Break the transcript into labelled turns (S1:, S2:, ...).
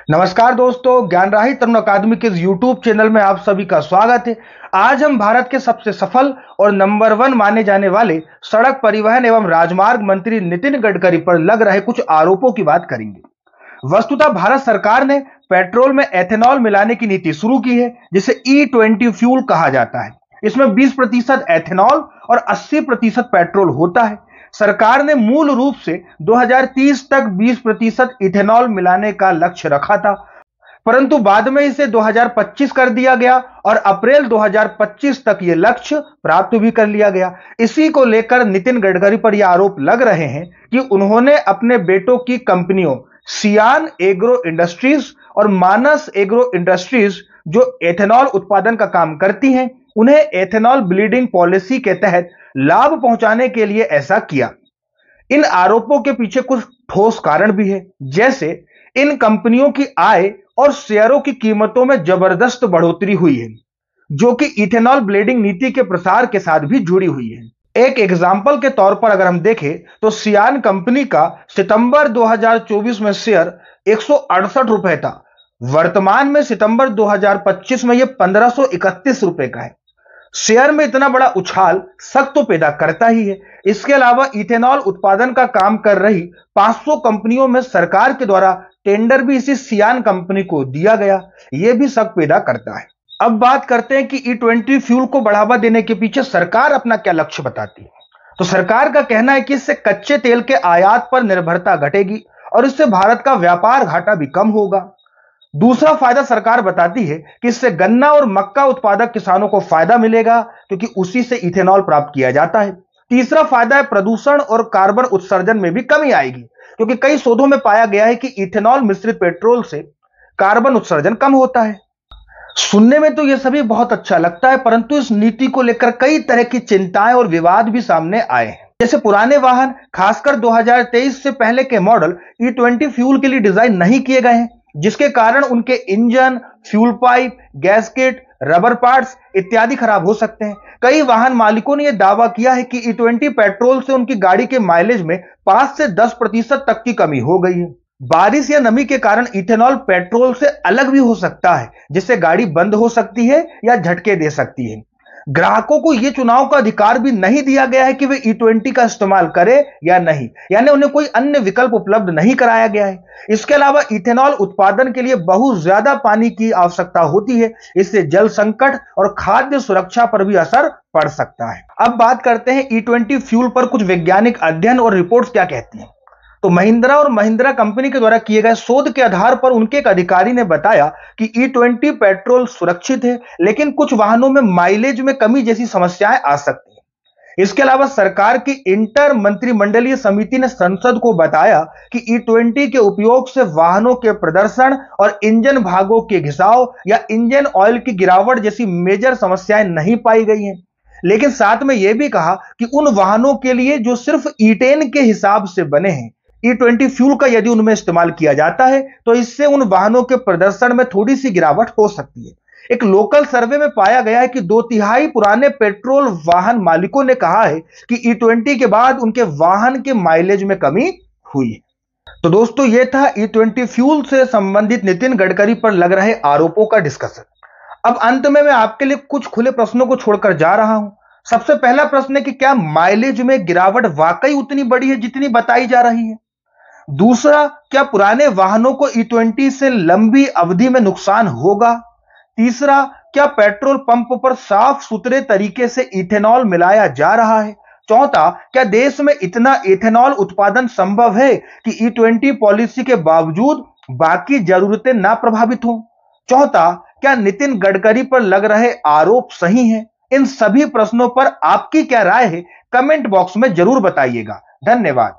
S1: नमस्कार दोस्तों, ज्ञानराही तरुण अकादमी के यूट्यूब चैनल में आप सभी का स्वागत है। आज हम भारत के सबसे सफल और नंबर 1 माने जाने वाले सड़क परिवहन एवं राजमार्ग मंत्री नितिन गडकरी पर लग रहे कुछ आरोपों की बात करेंगे। वस्तुतः भारत सरकार ने पेट्रोल में एथेनॉल मिलाने की नीति शुरू की है, जिसे E20 फ्यूल कहा जाता है। इसमें 20% एथेनॉल और 80% पेट्रोल होता है। सरकार ने मूल रूप से 2030 तक 20% इथेनॉल मिलाने का लक्ष्य रखा था, परंतु बाद में इसे 2025 कर दिया गया और अप्रैल 2025 तक यह लक्ष्य प्राप्त भी कर लिया गया। इसी को लेकर नितिन गडकरी पर यह आरोप लग रहे हैं कि उन्होंने अपने बेटों की कंपनियों सियान एग्रो इंडस्ट्रीज और मानस एग्रो इंडस्ट्रीज, जो एथेनॉल उत्पादन का काम करती हैं, उन्हें एथेनॉल ब्लीडिंग पॉलिसी के तहत लाभ पहुंचाने के लिए ऐसा किया। इन आरोपों के पीछे कुछ ठोस कारण भी है, जैसे इन कंपनियों की आय और शेयरों की कीमतों में जबरदस्त बढ़ोतरी हुई है, जो कि इथेनॉल ब्लेडिंग नीति के प्रसार के साथ भी जुड़ी हुई है। एक एग्जाम्पल के तौर पर अगर हम देखें तो सियान कंपनी का सितंबर 2024 में शेयर 168 रुपए था। वर्तमान में सितंबर 2025 में यह 1531 रुपए का है। शेयर में इतना बड़ा उछाल शक तो पैदा करता ही है। इसके अलावा इथेनॉल उत्पादन का काम कर रही 500 कंपनियों में सरकार के द्वारा टेंडर भी इसी सियान कंपनी को दिया गया, यह भी शक पैदा करता है। अब बात करते हैं कि E20 फ्यूल को बढ़ावा देने के पीछे सरकार अपना क्या लक्ष्य बताती है। तो सरकार का कहना है कि इससे कच्चे तेल के आयात पर निर्भरता घटेगी और इससे भारत का व्यापार घाटा भी कम होगा। दूसरा फायदा सरकार बताती है कि इससे गन्ना और मक्का उत्पादक किसानों को फायदा मिलेगा, क्योंकि उसी से इथेनॉल प्राप्त किया जाता है। तीसरा फायदा है प्रदूषण और कार्बन उत्सर्जन में भी कमी आएगी, क्योंकि कई शोधों में पाया गया है कि इथेनॉल मिश्रित पेट्रोल से कार्बन उत्सर्जन कम होता है। सुनने में तो यह सभी बहुत अच्छा लगता है, परंतु इस नीति को लेकर कई तरह की चिंताएं और विवाद भी सामने आए हैं। जैसे पुराने वाहन, खासकर 2023 से पहले के मॉडल E20 फ्यूल के लिए डिजाइन नहीं किए गए हैं, जिसके कारण उनके engine, fuel pipe, gasket, rubber parts इत्यादि खराब हो सकते हैं। कई वाहन मालिकों ने यह दावा किया है कि E20 पेट्रोल से उनकी गाड़ी के माइलेज में 5 से 10% तक की कमी हो गई है। बारिश या नमी के कारण इथेनॉल पेट्रोल से अलग भी हो सकता है, जिससे गाड़ी बंद हो सकती है या झटके दे सकती है। ग्राहकों को यह चुनाव का अधिकार भी नहीं दिया गया है कि वे E20 का इस्तेमाल करें या नहीं, यानी उन्हें कोई अन्य विकल्प उपलब्ध नहीं कराया गया है। इसके अलावा इथेनॉल उत्पादन के लिए बहुत ज्यादा पानी की आवश्यकता होती है, इससे जल संकट और खाद्य सुरक्षा पर भी असर पड़ सकता है। अब बात करते हैं E20 फ्यूल पर कुछ वैज्ञानिक अध्ययन और रिपोर्ट्स क्या कहती हैं। तो महिंद्रा और महिंद्रा कंपनी के द्वारा किए गए शोध के आधार पर उनके एक अधिकारी ने बताया कि E20 पेट्रोल सुरक्षित है, लेकिन कुछ वाहनों में माइलेज में कमी जैसी समस्याएं आ सकती हैं। इसके अलावा सरकार की इंटर मंत्रिमंडलीय समिति ने संसद को बताया कि E20 के उपयोग से वाहनों के प्रदर्शन और इंजन भागों के घिसाव या इंजन ऑयल की गिरावट जैसी मेजर समस्याएं नहीं पाई गई हैं। लेकिन साथ में यह भी कहा कि उन वाहनों के लिए जो सिर्फ E10 के हिसाब से बने हैं, E20 फ्यूल का यदि उनमें इस्तेमाल किया जाता है तो इससे उन वाहनों के प्रदर्शन में थोड़ी सी गिरावट हो सकती है। एक लोकल सर्वे में पाया गया है कि 2/3 पुराने पेट्रोल वाहन मालिकों ने कहा है कि E20 के बाद उनके वाहन के माइलेज में कमी हुई है। तो दोस्तों, यह था E20 फ्यूल से संबंधित नितिन गडकरी पर लग रहे आरोपों का डिस्कशन। अब अंत में मैं आपके लिए कुछ खुले प्रश्नों को छोड़कर जा रहा हूं। सबसे पहला प्रश्न है कि क्या माइलेज में गिरावट वाकई उतनी बड़ी है जितनी बताई जा रही है? दूसरा, क्या पुराने वाहनों को E20 से लंबी अवधि में नुकसान होगा? तीसरा, क्या पेट्रोल पंप पर साफ सुथरे तरीके से इथेनॉल मिलाया जा रहा है? चौथा, क्या देश में इतना इथेनॉल उत्पादन संभव है कि E20 पॉलिसी के बावजूद बाकी जरूरतें ना प्रभावित हों? चौथा, क्या नितिन गडकरी पर लग रहे आरोप सही हैं? इन सभी प्रश्नों पर आपकी क्या राय है, कमेंट बॉक्स में जरूर बताइएगा। धन्यवाद।